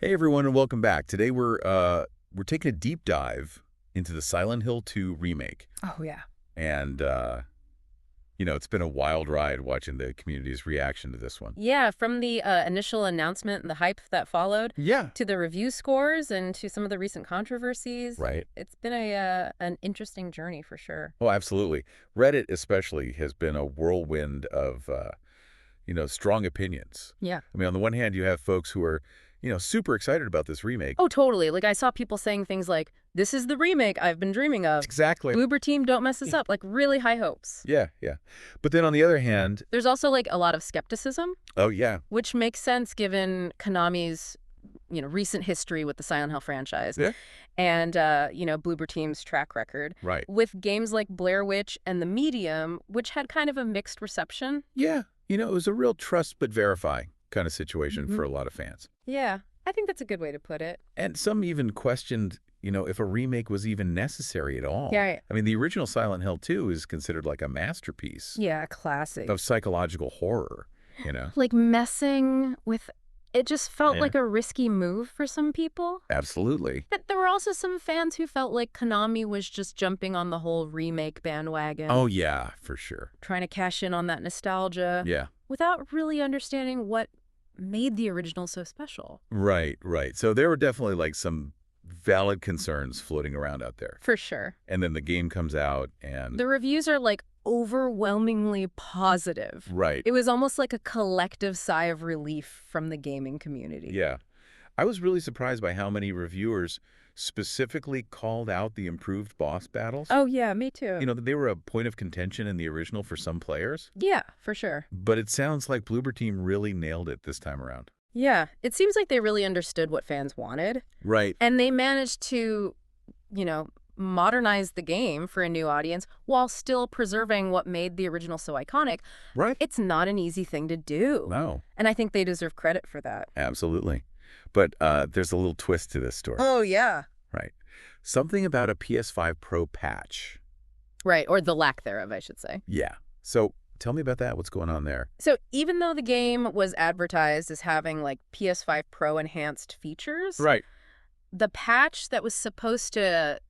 Hey everyone, and welcome back. Today we're taking a deep dive into the Silent Hill 2 remake. Oh, yeah. And it's been a wild ride watching the community's reaction to this one. Yeah, from the initial announcement and the hype that followed Yeah. to the review scores and to some of the recent controversies. Right. It's been an interesting journey for sure. Oh, absolutely. Reddit especially has been a whirlwind of strong opinions. Yeah. I mean, on the one hand, you have folks who are, super excited about this remake. Oh, totally. Like I saw people saying things like, "This is the remake I've been dreaming of. Exactly. Bloober team, don't mess this up." Like really high hopes. Yeah, yeah. But then on the other hand, There's also like a lot of skepticism, oh yeah. which makes sense given Konami's recent history with the Silent Hill franchise. Yeah. And, Bloober Team's track record. Right. With games like Blair Witch and The Medium, which had kind of a mixed reception. Yeah. It was a real trust but verify kind of situation for a lot of fans. Yeah, I think that's a good way to put it. And some even questioned, if a remake was even necessary at all. Yeah. I mean, the original Silent Hill 2 is considered like a masterpiece Yeah, classic. of psychological horror, Like messing with... It just felt Yeah. like a risky move for some people. Absolutely. But there were also some fans who felt like Konami was just jumping on the whole remake bandwagon. Oh, yeah, for sure. Trying to cash in on that nostalgia. Yeah. Without really understanding what made the original so special. Right, right. So there were definitely like some valid concerns floating around out there. For sure. And then the game comes out and... The reviews are like overwhelmingly positive. Right. It was almost like a collective sigh of relief from the gaming community. Yeah. I was really surprised by how many reviewers specifically called out the improved boss battles. Oh, yeah, me too. That they were a point of contention in the original for some players. Yeah, for sure. But it sounds like Bloober Team really nailed it this time around. Yeah, it seems like they really understood what fans wanted. Right. And they managed to, modernize the game for a new audience while still preserving what made the original so iconic. Right. It's not an easy thing to do. No. And I think they deserve credit for that. Absolutely. But there's a little twist to this story. Oh, yeah. Right. Something about a PS5 Pro Patch. Right, or the lack thereof, I should say. Yeah. So tell me about that. What's going on there? So even though the game was advertised as having like PS5 Pro Enhanced features, Right. the patch that was supposed to,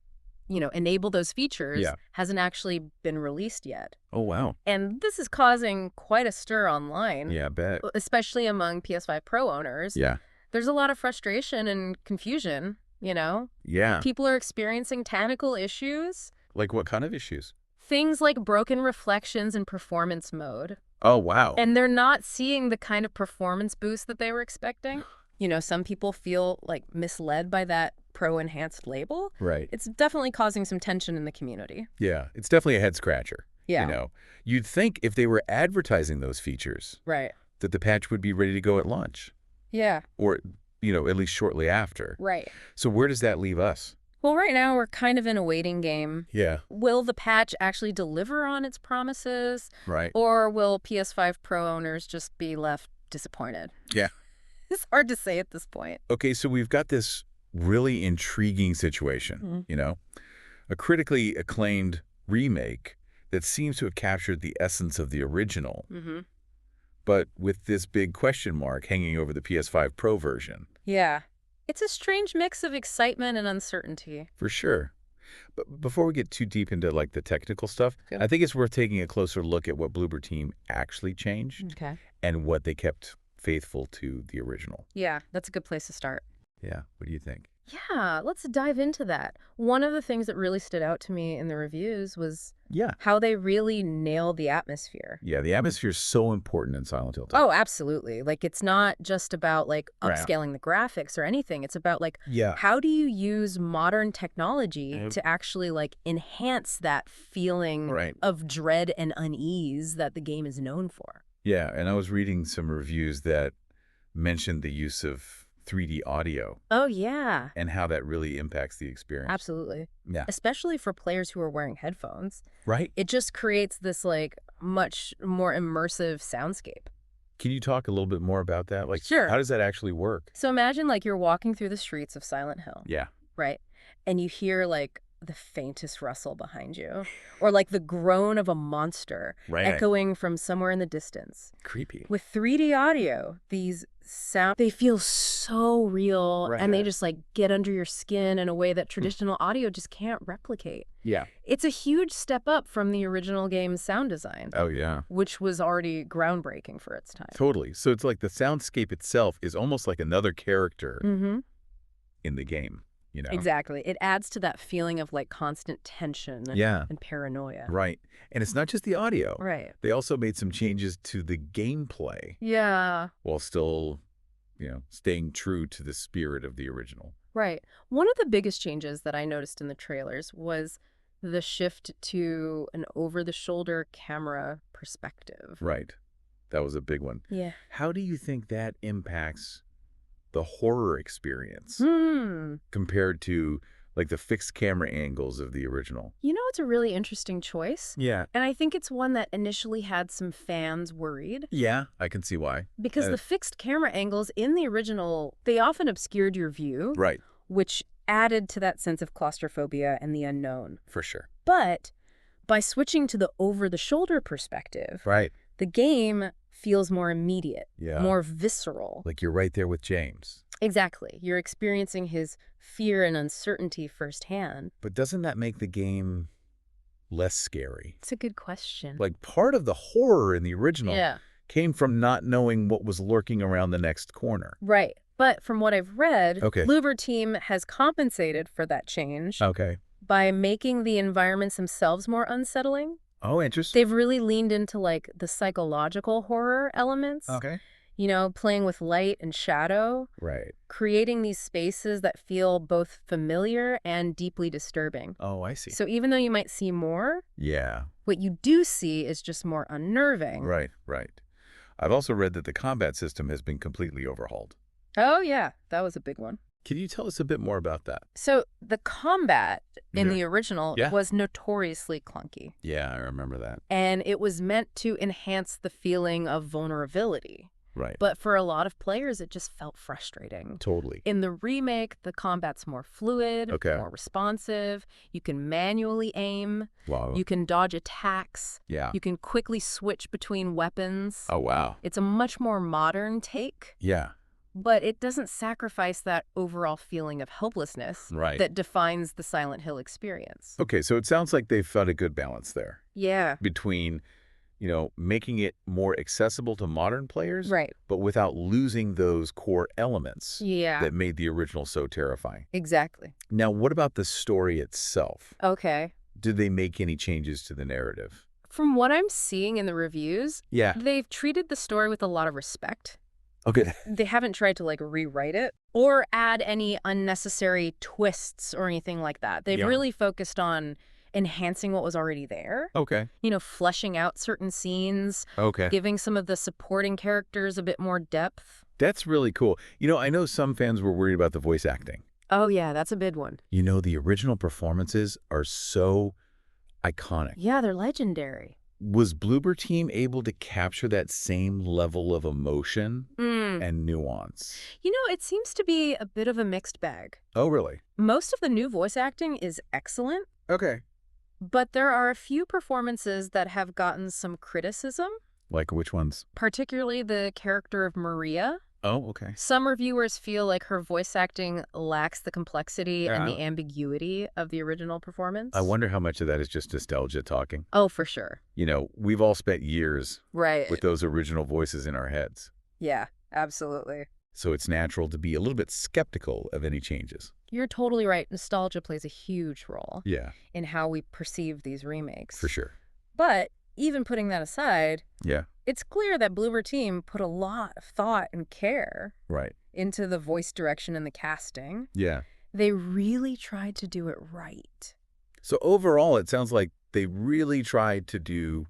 enable those features hasn't actually been released yet. Oh, wow. And this is causing quite a stir online. Yeah, I bet. Especially among PS5 Pro owners. Yeah. There's a lot of frustration and confusion, Yeah. People are experiencing technical issues. Like what kind of issues? Things like broken reflections in performance mode. Oh, wow. And they're not seeing the kind of performance boost that they were expecting. Some people feel like misled by that Pro Enhanced label. Right. It's definitely causing some tension in the community. Yeah. It's definitely a head scratcher. Yeah. You'd think if they were advertising those features, Right. that the patch would be ready to go at launch. Yeah. Or, at least shortly after. Right. So where does that leave us? Well, right now we're kind of in a waiting game. Yeah. Will the patch actually deliver on its promises? Right. Or will PS5 Pro owners just be left disappointed? Yeah. It's hard to say at this point. Okay, so we've got this really intriguing situation, a critically acclaimed remake that seems to have captured the essence of the original, but with this big question mark hanging over the PS5 Pro version. Yeah. It's a strange mix of excitement and uncertainty. For sure. But before we get too deep into like the technical stuff, Good. I think it's worth taking a closer look at what Bloober Team actually changed Okay. and what they kept faithful to the original. Yeah, that's a good place to start. Yeah, what do you think? Yeah, let's dive into that. One of the things that really stood out to me in the reviews was Yeah. how they really nailed the atmosphere. Yeah, the atmosphere is so important in Silent Hill 2. Oh, absolutely. Like, it's not just about, like, Right. upscaling the graphics or anything. It's about, like, Yeah. how do you use modern technology Yep. to actually, like, enhance that feeling Right. of dread and unease that the game is known for? Yeah, and I was reading some reviews that mentioned the use of 3D audio Oh, yeah. and how that really impacts the experience. Absolutely. Yeah. Especially for players who are wearing headphones. Right? It just creates this, like, much more immersive soundscape. Can you talk a little bit more about that? Like, Sure. how does that actually work? So imagine, like, you're walking through the streets of Silent Hill, Yeah. right? And you hear, like, the faintest rustle behind you, or like the groan of a monster echoing from somewhere in the distance. Creepy. With 3D audio, these sounds, they feel so real, and they just like get under your skin in a way that traditional audio just can't replicate. Yeah. It's a huge step up from the original game's sound design. Oh, yeah. Which was already groundbreaking for its time. Totally. So it's like the soundscape itself is almost like another character in the game, you know? Exactly. It adds to that feeling of like constant tension and paranoia. Right. And it's not just the audio. Right. They also made some changes to the gameplay. Yeah. While still, staying true to the spirit of the original. Right. One of the biggest changes that I noticed in the trailers was the shift to an over-the-shoulder camera perspective. Right. That was a big one. Yeah. How do you think that impacts the horror experience compared to like the fixed camera angles of the original? You know, it's a really interesting choice. Yeah. And I think it's one that initially had some fans worried. Yeah, I can see why. Because the fixed camera angles in the original, they often obscured your view. Right. Which added to that sense of claustrophobia and the unknown. For sure. But by switching to the over-the-shoulder perspective, the game feels more immediate, more visceral. Like you're right there with James. Exactly. You're experiencing his fear and uncertainty firsthand. But doesn't that make the game less scary? It's a good question. Like part of the horror in the original came from not knowing what was lurking around the next corner. Right. But from what I've read, Bloober Team has compensated for that change by making the environments themselves more unsettling. Oh, interesting. They've really leaned into like the psychological horror elements. You know, playing with light and shadow. Right. Creating these spaces that feel both familiar and deeply disturbing. Oh, I see. So even though you might see more, what you do see is just more unnerving. Right, right. I've also read that the combat system has been completely overhauled. Oh, yeah. That was a big one. Can you tell us a bit more about that? So the combat in the original was notoriously clunky. Yeah, I remember that. And it was meant to enhance the feeling of vulnerability. Right. But for a lot of players, it just felt frustrating. Totally. In the remake, the combat's more fluid, more responsive. You can manually aim. Wow. You can dodge attacks. Yeah. You can quickly switch between weapons. Oh, wow. It's a much more modern take. Yeah. But it doesn't sacrifice that overall feeling of helplessness that defines the Silent Hill experience. Okay, so it sounds like they've found a good balance there. Yeah. Between, making it more accessible to modern players, but without losing those core elements that made the original so terrifying. Exactly. Now, what about the story itself? Okay. Did they make any changes to the narrative? From what I'm seeing in the reviews, they've treated the story with a lot of respect. Okay. They haven't tried to like rewrite it or add any unnecessary twists or anything like that. They've really focused on enhancing what was already there. Okay. You know, fleshing out certain scenes. Okay. Giving some of the supporting characters a bit more depth. That's really cool. I know some fans were worried about the voice acting. Oh, yeah, that's a big one. The original performances are so iconic. Yeah, they're legendary. Was Bloober Team able to capture that same level of emotion and nuance? It seems to be a bit of a mixed bag. Oh, really? Most of the new voice acting is excellent. Okay. But there are a few performances that have gotten some criticism. Like which ones? Particularly the character of Maria. Oh, okay. Some reviewers feel like her voice acting lacks the complexity and the ambiguity of the original performance. I wonder how much of that is just nostalgia talking. Oh, for sure. We've all spent years with those original voices in our heads. Yeah, absolutely. So it's natural to be a little bit skeptical of any changes. You're totally right. Nostalgia plays a huge role in how we perceive these remakes. For sure. But even putting that aside, yeah, it's clear that Bloober Team put a lot of thought and care into the voice direction and the casting. Yeah. They really tried to do it right. So overall, it sounds like they really tried to do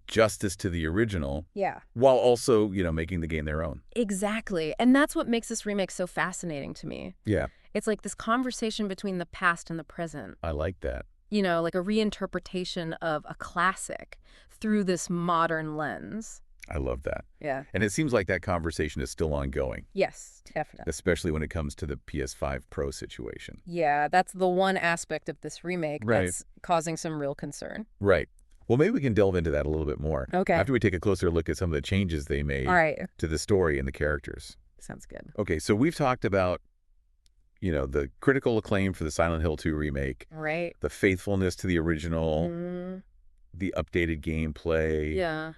justice to the original. Yeah. While also, making the game their own. Exactly. And that's what makes this remake so fascinating to me. Yeah. It's like this conversation between the past and the present. I like that. Like a reinterpretation of a classic through this modern lens. I love that. Yeah. And it seems like that conversation is still ongoing. Yes, definitely. Especially when it comes to the PS5 Pro situation. Yeah, that's the one aspect of this remake that's causing some real concern. Right. Well, maybe we can delve into that a little bit more. Okay. After we take a closer look at some of the changes they made to the story and the characters. Sounds good. Okay, so we've talked about, the critical acclaim for the Silent Hill 2 remake. Right. The faithfulness to the original, the updated gameplay. Yeah.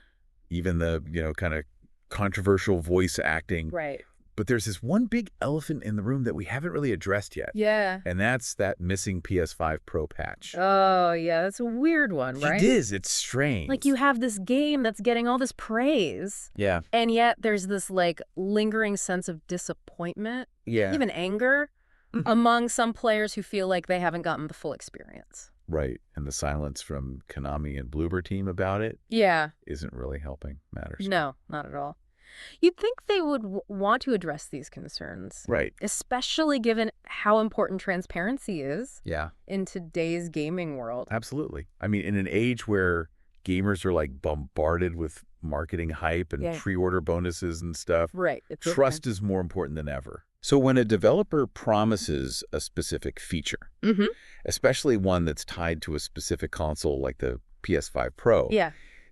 Even the, kind of controversial voice acting. Right. But there's this one big elephant in the room that we haven't really addressed yet. Yeah. And that's that missing PS5 Pro Patch. Oh, yeah. That's a weird one, right? It is. It's strange. Like, you have this game that's getting all this praise. Yeah. And yet there's this, lingering sense of disappointment. Yeah. Even anger among some players who feel like they haven't gotten the full experience. Right. And the silence from Konami and Bloober Team about it isn't really helping matters. No, not at all. You'd think they would want to address these concerns. Right. Especially given how important transparency is in today's gaming world. Absolutely. I mean, in an age where gamers are bombarded with marketing hype and pre-order bonuses and stuff, trust is more important than ever. So when a developer promises a specific feature, especially one that's tied to a specific console like the PS5 Pro,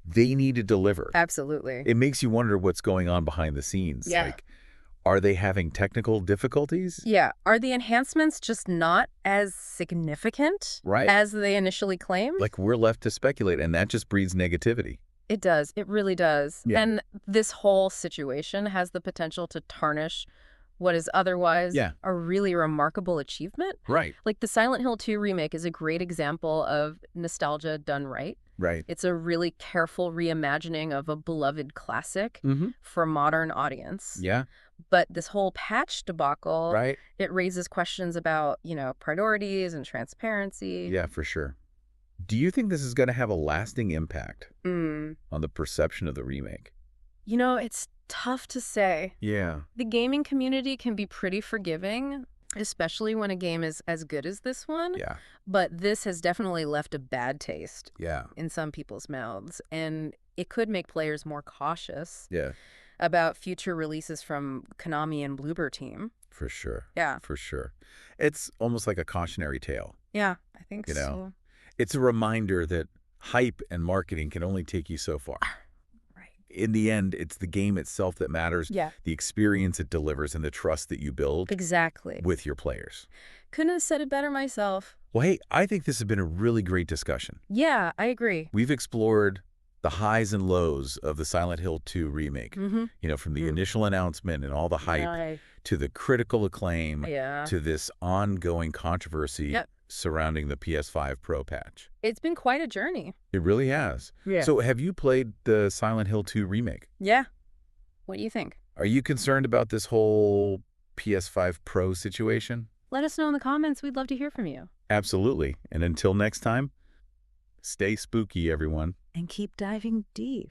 they need to deliver. Absolutely. It makes you wonder what's going on behind the scenes. Yeah. Are they having technical difficulties? Yeah. Are the enhancements just not as significant as they initially claimed? We're left to speculate, and that just breeds negativity. It does. It really does. Yeah. And this whole situation has the potential to tarnish what is otherwise a really remarkable achievement. Right. Like the Silent Hill 2 remake is a great example of nostalgia done right. Right. It's a really careful reimagining of a beloved classic for a modern audience. Yeah. But this whole patch debacle, it raises questions about, priorities and transparency. Yeah, for sure. Do you think this is going to have a lasting impact on the perception of the remake? It's tough to say. Yeah. The gaming community can be pretty forgiving, especially when a game is as good as this one. Yeah. But this has definitely left a bad taste in some people's mouths. And it could make players more cautious about future releases from Konami and Bloober Team. For sure. Yeah. For sure. It's almost like a cautionary tale. Yeah, I think so. It's a reminder that hype and marketing can only take you so far. In the end, it's the game itself that matters, the experience it delivers, and the trust that you build with your players. Couldn't have said it better myself. Well, hey, I think this has been a really great discussion. Yeah, I agree. We've explored the highs and lows of the Silent Hill 2 remake, from the initial announcement and all the hype to the critical acclaim to this ongoing controversy surrounding the PS5 Pro Patch. It's been quite a journey. It really has. Yeah. So have you played the Silent Hill 2 remake? Yeah. What do you think? Are you concerned about this whole PS5 Pro situation? Let us know in the comments. We'd love to hear from you. Absolutely. And until next time, stay spooky, everyone. And keep diving deep.